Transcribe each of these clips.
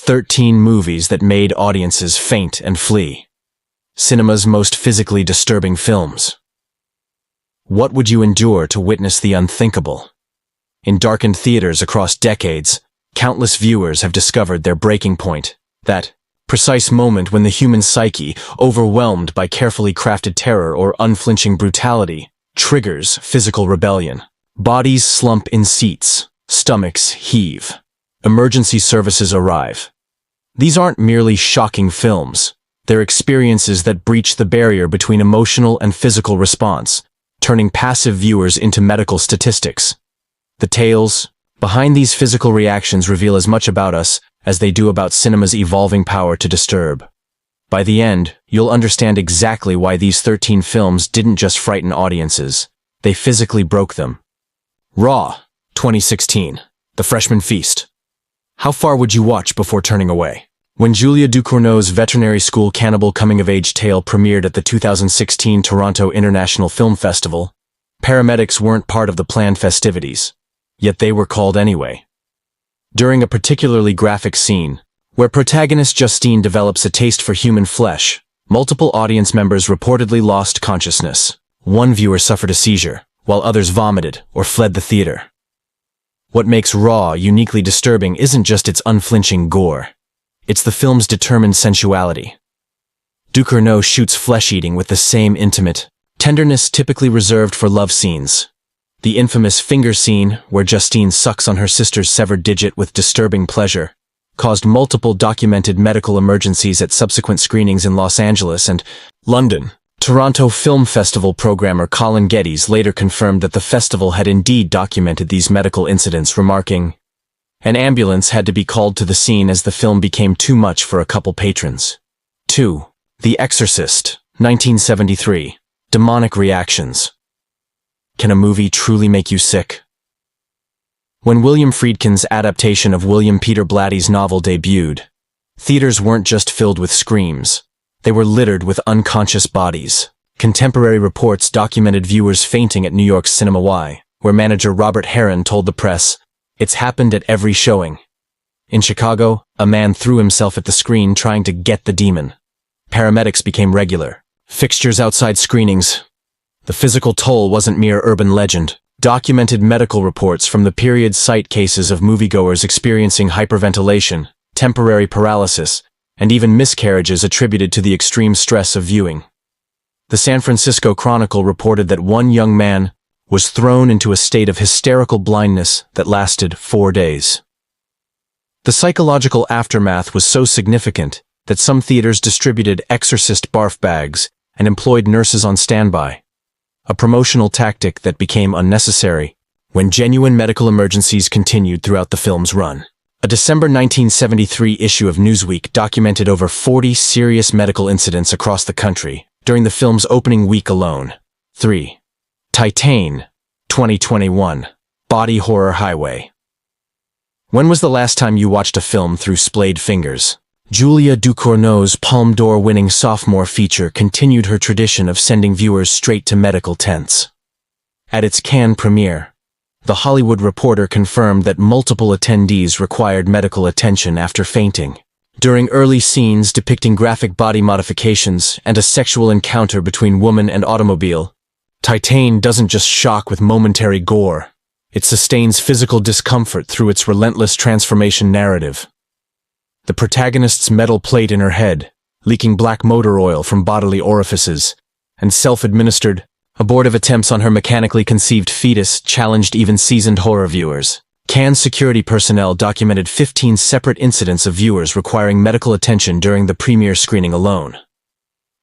13 movies that made audiences faint and flee. Cinema's most physically disturbing films. What would you endure to witness the unthinkable? In darkened theaters across decades, countless viewers have discovered their breaking point, that precise moment when the human psyche, overwhelmed by carefully crafted terror or unflinching brutality, triggers physical rebellion. Bodies slump in seats, stomachs heave. Emergency services arrive. These aren't merely shocking films. They're experiences that breach the barrier between emotional and physical response, turning passive viewers into medical statistics. The tales behind these physical reactions reveal as much about us as they do about cinema's evolving power to disturb. By the end, you'll understand exactly why these 13 films didn't just frighten audiences, they physically broke them. Raw, 2016. The Freshman Feast. How far would you watch before turning away? When Julia Ducournau's veterinary school cannibal coming-of-age tale premiered at the 2016 Toronto International Film Festival, paramedics weren't part of the planned festivities, yet they were called anyway. During a particularly graphic scene, where protagonist Justine develops a taste for human flesh, multiple audience members reportedly lost consciousness. One viewer suffered a seizure, while others vomited or fled the theater. What makes Raw uniquely disturbing isn't just its unflinching gore. It's the film's determined sensuality. Ducournau shoots flesh-eating with the same intimate tenderness typically reserved for love scenes. The infamous finger scene, where Justine sucks on her sister's severed digit with disturbing pleasure, caused multiple documented medical emergencies at subsequent screenings in Los Angeles and London. Toronto Film Festival programmer Colin Geddes later confirmed that the festival had indeed documented these medical incidents, remarking, "An ambulance had to be called to the scene as the film became too much for a couple patrons." 2. The Exorcist, 1973. Demonic reactions. Can a movie truly make you sick? When William Friedkin's adaptation of William Peter Blatty's novel debuted, theaters weren't just filled with screams. They were littered with unconscious bodies. Contemporary reports documented viewers fainting at New York's Cinema Y, where manager Robert Heron told the press, "It's happened at every showing." In Chicago, a man threw himself at the screen trying to get the demon. Paramedics became regular fixtures outside screenings. The physical toll wasn't mere urban legend. Documented medical reports from the period cite cases of moviegoers experiencing hyperventilation, temporary paralysis, and even miscarriages attributed to the extreme stress of viewing. The San Francisco Chronicle reported that one young man was thrown into a state of hysterical blindness that lasted 4 days. The psychological aftermath was so significant that some theaters distributed Exorcist barf bags and employed nurses on standby, a promotional tactic that became unnecessary when genuine medical emergencies continued throughout the film's run. A December 1973 issue of Newsweek documented over 40 serious medical incidents across the country during the film's opening week alone. 3. Titane, 2021. Body Horror Highway. When was the last time you watched a film through splayed fingers? Julia Ducournau's Palme d'Or-winning sophomore feature continued her tradition of sending viewers straight to medical tents. At its Cannes premiere, The Hollywood Reporter confirmed that multiple attendees required medical attention after fainting. During early scenes depicting graphic body modifications and a sexual encounter between woman and automobile, Titane doesn't just shock with momentary gore. It sustains physical discomfort through its relentless transformation narrative. The protagonist's metal plate in her head, leaking black motor oil from bodily orifices, and self-administered, abortive attempts on her mechanically conceived fetus challenged even seasoned horror viewers. Cannes security personnel documented 15 separate incidents of viewers requiring medical attention during the premiere screening alone.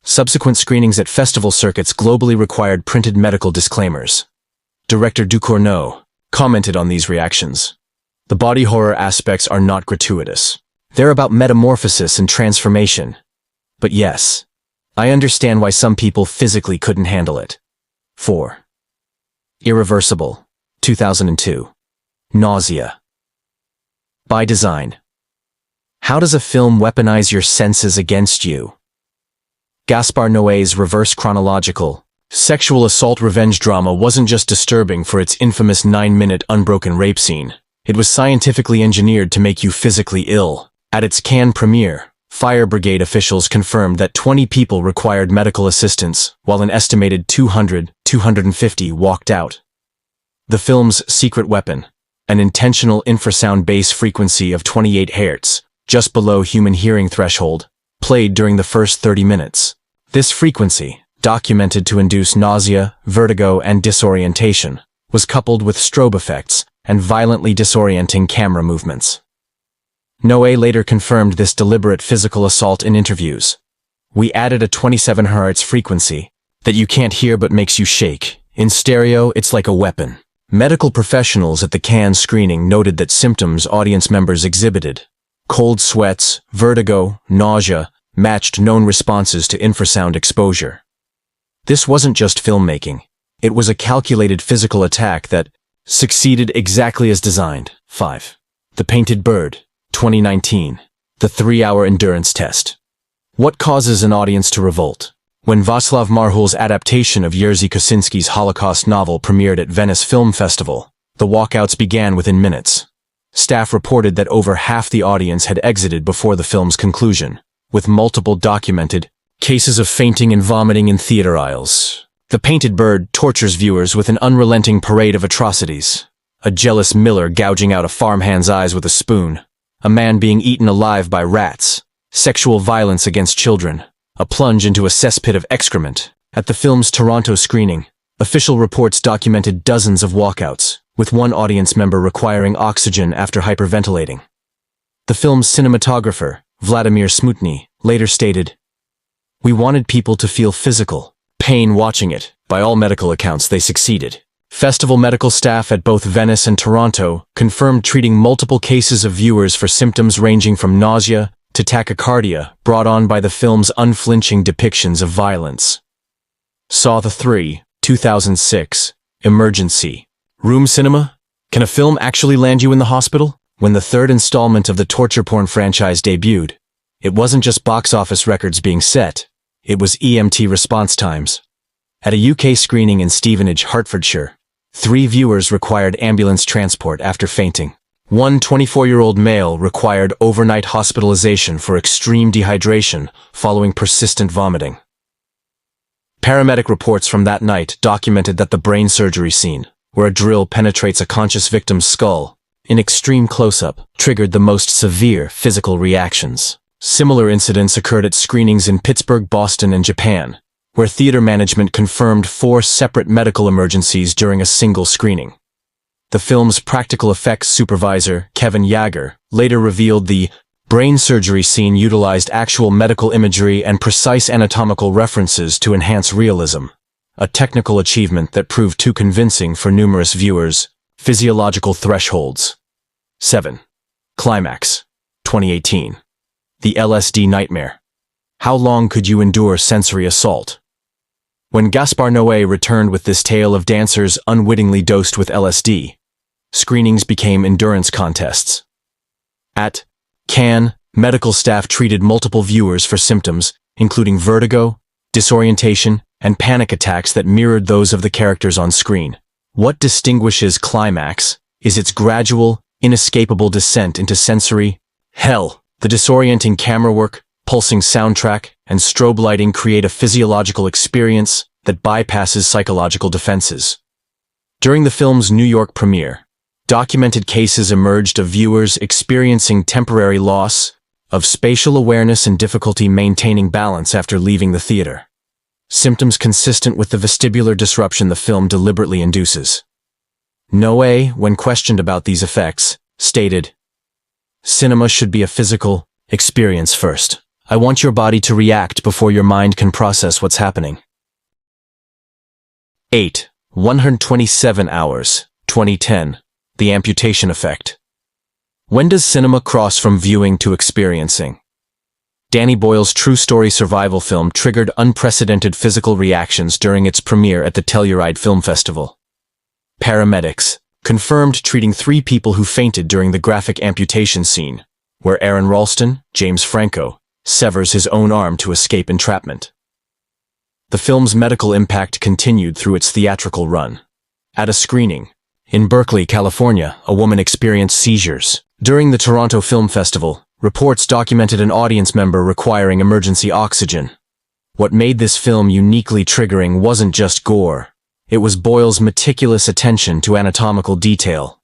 Subsequent screenings at festival circuits globally required printed medical disclaimers. Director Ducournau commented on these reactions. The body horror aspects are not gratuitous. They're about metamorphosis and transformation. But yes, I understand why some people physically couldn't handle it. 4. Irreversible, 2002. Nausea. By design. How does a film weaponize your senses against you? Gaspar Noé's reverse chronological, sexual assault revenge drama wasn't just disturbing for its infamous 9-minute unbroken rape scene. It was scientifically engineered to make you physically ill. At its Cannes premiere, fire brigade officials confirmed that 20 people required medical assistance, while an estimated 250 walked out. The film's secret weapon, an intentional infrasound bass frequency of 28 Hz, just below human hearing threshold, played during the first 30 minutes. This frequency, documented to induce nausea, vertigo, and disorientation, was coupled with strobe effects and violently disorienting camera movements. Noé later confirmed this deliberate physical assault in interviews. "We added a 27 Hz frequency that you can't hear but makes you shake. In stereo, it's like a weapon." Medical professionals at the Cannes screening noted that symptoms audience members exhibited, cold sweats, vertigo, nausea, matched known responses to infrasound exposure. This wasn't just filmmaking. It was a calculated physical attack that succeeded exactly as designed. 5. The Painted Bird, 2019. The 3-hour endurance test. What causes an audience to revolt? When Václav Marhul's adaptation of Jerzy Kosinski's Holocaust novel premiered at Venice Film Festival, the walkouts began within minutes. Staff reported that over half the audience had exited before the film's conclusion, with multiple documented cases of fainting and vomiting in theater aisles. The Painted Bird tortures viewers with an unrelenting parade of atrocities. A jealous miller gouging out a farmhand's eyes with a spoon, a man being eaten alive by rats, sexual violence against children, a plunge into a cesspit of excrement. At the film's Toronto screening, official reports documented dozens of walkouts, with one audience member requiring oxygen after hyperventilating. The film's cinematographer, Vladimir Smutny, later stated, "We wanted people to feel physical pain watching it. By all medical accounts, they succeeded." Festival medical staff at both Venice and Toronto confirmed treating multiple cases of viewers for symptoms ranging from nausea to tachycardia brought on by the film's unflinching depictions of violence. Saw the 3, 2006, Emergency. Room cinema? Can a film actually land you in the hospital? When the third installment of the torture porn franchise debuted, it wasn't just box office records being set, it was EMT response times. At a UK screening in Stevenage, Hertfordshire, 3 viewers required ambulance transport after fainting. One 24-year-old male required overnight hospitalization for extreme dehydration following persistent vomiting. Paramedic reports from that night documented that the brain surgery scene, where a drill penetrates a conscious victim's skull, in extreme close-up, triggered the most severe physical reactions. Similar incidents occurred at screenings in Pittsburgh, Boston, and Japan, where theater management confirmed 4 separate medical emergencies during a single screening. The film's practical effects supervisor, Kevin Yager, later revealed the brain surgery scene utilized actual medical imagery and precise anatomical references to enhance realism, a technical achievement that proved too convincing for numerous viewers. Physiological thresholds. 7. Climax, 2018. The LSD Nightmare. How long could you endure sensory assault? When Gaspar Noé returned with this tale of dancers unwittingly dosed with LSD, screenings became endurance contests. At Cannes, medical staff treated multiple viewers for symptoms, including vertigo, disorientation, and panic attacks that mirrored those of the characters on screen. What distinguishes Climax is its gradual, inescapable descent into sensory hell. The disorienting camera work, pulsing soundtrack, and strobe lighting create a physiological experience that bypasses psychological defenses. During the film's New York premiere, documented cases emerged of viewers experiencing temporary loss of spatial awareness and difficulty maintaining balance after leaving the theater. Symptoms consistent with the vestibular disruption the film deliberately induces. Noé, when questioned about these effects, stated, "Cinema should be a physical experience first. I want your body to react before your mind can process what's happening." 8. 127 Hours, 2010. The Amputation Effect. When does cinema cross from viewing to experiencing? Danny Boyle's true story survival film triggered unprecedented physical reactions during its premiere at the Telluride Film Festival. Paramedics confirmed treating 3 people who fainted during the graphic amputation scene, where Aaron Ralston, James Franco, severs his own arm to escape entrapment. The film's medical impact continued through its theatrical run. At a screening in Berkeley, California, a woman experienced seizures. During the Toronto Film Festival, Reports documented an audience member requiring emergency oxygen. What made this film uniquely triggering wasn't just gore. It was Boyle's meticulous attention to anatomical detail.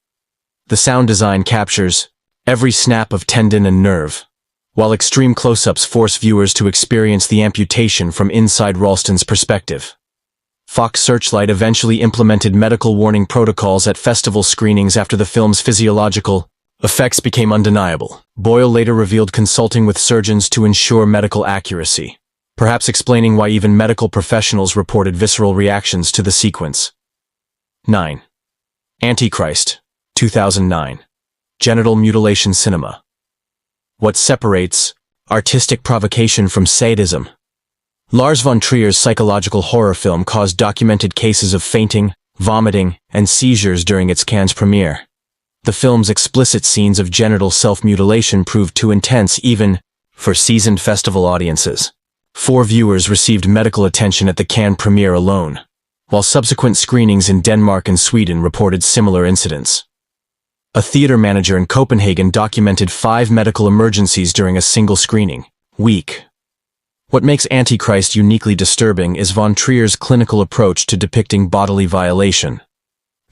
The sound design captures every snap of tendon and nerve, while extreme close-ups force viewers to experience the amputation from inside Ralston's perspective. Fox Searchlight eventually implemented medical warning protocols at festival screenings after the film's physiological effects became undeniable. Boyle later revealed consulting with surgeons to ensure medical accuracy, perhaps explaining why even medical professionals reported visceral reactions to the sequence. 9. Antichrist, 2009. Genital mutilation cinema. What separates artistic provocation from sadism? Lars von Trier's psychological horror film caused documented cases of fainting, vomiting, and seizures during its Cannes premiere. The film's explicit scenes of genital self-mutilation proved too intense even for seasoned festival audiences. 4 viewers received medical attention at the Cannes premiere alone, while subsequent screenings in Denmark and Sweden reported similar incidents. A theater manager in Copenhagen documented 5 medical emergencies during a single screening. Weak. What makes Antichrist uniquely disturbing is von Trier's clinical approach to depicting bodily violation.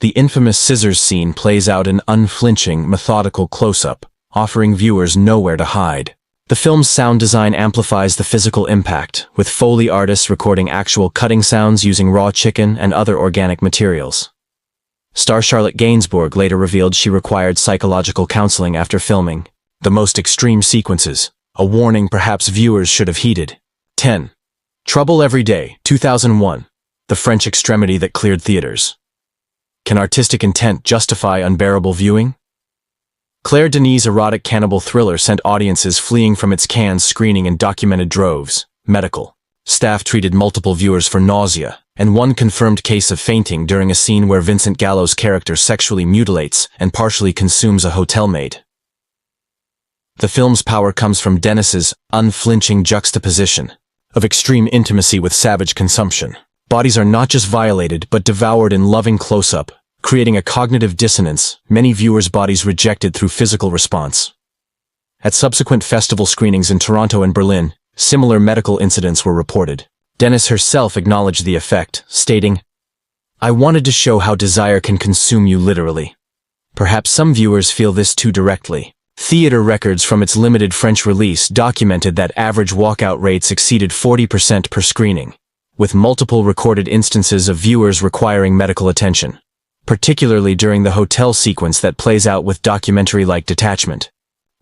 The infamous scissors scene plays out in unflinching, methodical close-up, offering viewers nowhere to hide. The film's sound design amplifies the physical impact, with Foley artists recording actual cutting sounds using raw chicken and other organic materials. Star Charlotte Gainsbourg later revealed she required psychological counseling after filming the most extreme sequences, a warning perhaps viewers should have heeded. 10. Trouble Every Day, 2001. The French extremity that cleared theaters. Can artistic intent justify unbearable viewing? Claire Denis' erotic cannibal thriller sent audiences fleeing from its Cannes screening in documented droves. Medical staff treated multiple viewers for nausea, and one confirmed case of fainting during a scene where Vincent Gallo's character sexually mutilates and partially consumes a hotel maid. The film's power comes from Denis's unflinching juxtaposition of extreme intimacy with savage consumption. Bodies are not just violated but devoured in loving close-up, creating a cognitive dissonance many viewers' bodies rejected through physical response. At subsequent festival screenings in Toronto and Berlin, similar medical incidents were reported. Denis herself acknowledged the effect, stating, "I wanted to show how desire can consume you literally. Perhaps some viewers feel this too directly." Theater records from its limited French release documented that average walkout rates exceeded 40% per screening, with multiple recorded instances of viewers requiring medical attention, particularly during the hotel sequence that plays out with documentary-like detachment.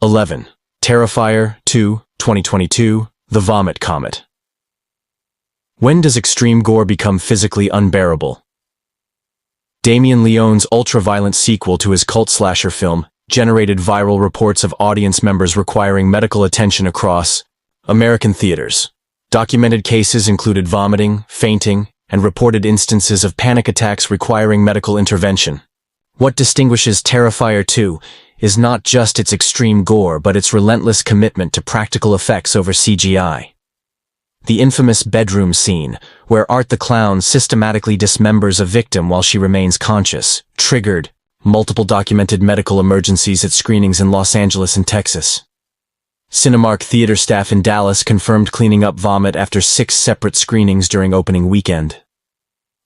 11. Terrifier 2, 2022, The Vomit Comet. When does extreme gore become physically unbearable? Damien Leone's ultra-violent sequel to his cult slasher film generated viral reports of audience members requiring medical attention across American theaters. Documented cases included vomiting, fainting, and reported instances of panic attacks requiring medical intervention. What distinguishes Terrifier 2 is not just its extreme gore but its relentless commitment to practical effects over CGI. The infamous bedroom scene, where Art the Clown systematically dismembers a victim while she remains conscious, triggered multiple documented medical emergencies at screenings in Los Angeles and Texas. Cinemark theater staff in Dallas confirmed cleaning up vomit after 6 separate screenings during opening weekend.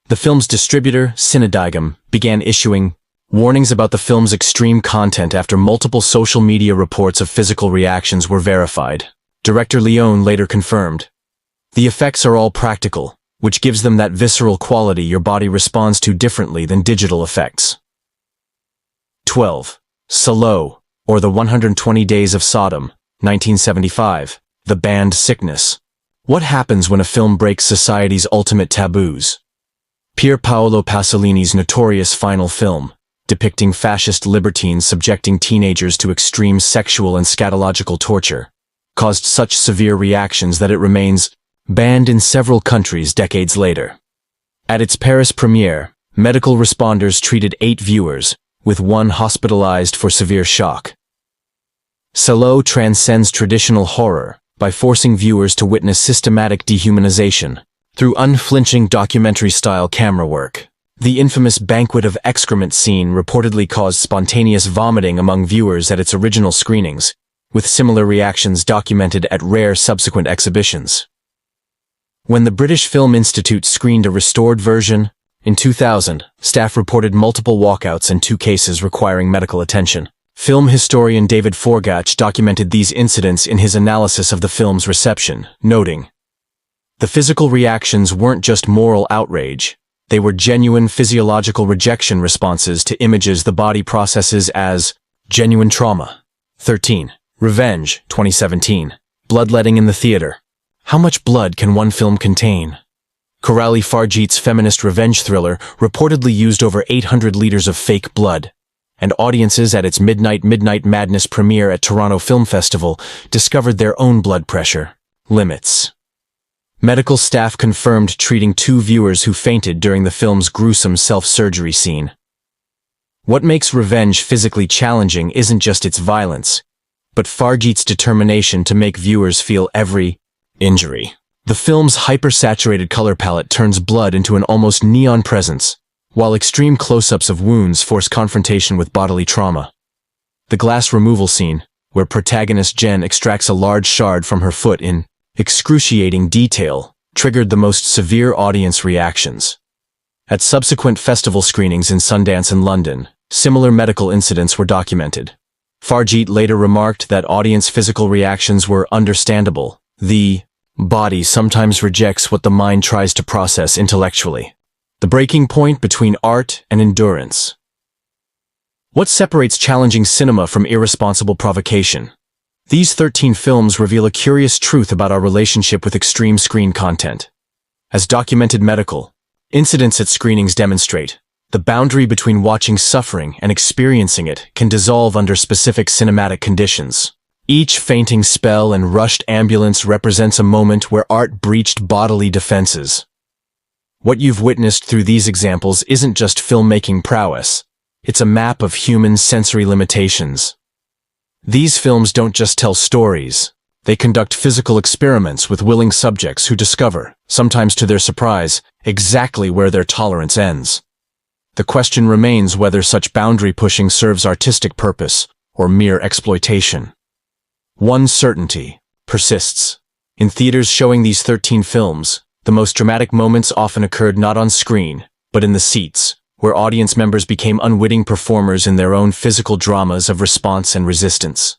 The film's distributor, Cinedigm, began issuing warnings about the film's extreme content after multiple social media reports of physical reactions were verified. Director Leone later confirmed, "The effects are all practical, which gives them that visceral quality your body responds to differently than digital effects." 12. Salo, or The 120 Days of Sodom, 1975, The Banned Sickness. What happens when a film breaks society's ultimate taboos? Pier Paolo Pasolini's notorious final film, depicting fascist libertines subjecting teenagers to extreme sexual and scatological torture, caused such severe reactions that it remains banned in several countries decades later. At its Paris premiere, medical responders treated 8 viewers, with 1 hospitalized for severe shock. Salo transcends traditional horror by forcing viewers to witness systematic dehumanization through unflinching documentary-style camera work. The infamous banquet of excrement scene reportedly caused spontaneous vomiting among viewers at its original screenings, with similar reactions documented at rare subsequent exhibitions. When the British Film Institute screened a restored version, in 2000, staff reported multiple walkouts and 2 cases requiring medical attention. Film historian David Forgach documented these incidents in his analysis of the film's reception, noting, "The physical reactions weren't just moral outrage, they were genuine physiological rejection responses to images the body processes as genuine trauma." 13. Revenge, 2017. Bloodletting in the theater. How much blood can one film contain? Coralie Fargeet's feminist revenge thriller reportedly used over 800 liters of fake blood, and audiences at its Midnight Madness premiere at Toronto Film Festival discovered their own blood pressure limits. Medical staff confirmed treating 2 viewers who fainted during the film's gruesome self-surgery scene. What makes Revenge physically challenging isn't just its violence, but Fargeet's determination to make viewers feel every injury. The film's hyper-saturated color palette turns blood into an almost neon presence, while extreme close-ups of wounds force confrontation with bodily trauma. The glass removal scene, where protagonist Jen extracts a large shard from her foot in excruciating detail, triggered the most severe audience reactions. At subsequent festival screenings in Sundance and London, similar medical incidents were documented. Fargeet later remarked that audience physical reactions were understandable. The body sometimes rejects what the mind tries to process intellectually. The breaking point between art and endurance. What separates challenging cinema from irresponsible provocation? These 13 films reveal a curious truth about our relationship with extreme screen content. As documented medical incidents at screenings demonstrate, the boundary between watching suffering and experiencing it can dissolve under specific cinematic conditions. Each fainting spell and rushed ambulance represents a moment where art breached bodily defenses. What you've witnessed through these examples isn't just filmmaking prowess, it's a map of human sensory limitations. These films don't just tell stories, they conduct physical experiments with willing subjects who discover, sometimes to their surprise, exactly where their tolerance ends. The question remains whether such boundary pushing serves artistic purpose or mere exploitation. One certainty persists. In theaters showing these 13 films, the most dramatic moments often occurred not on screen, but in the seats, where audience members became unwitting performers in their own physical dramas of response and resistance.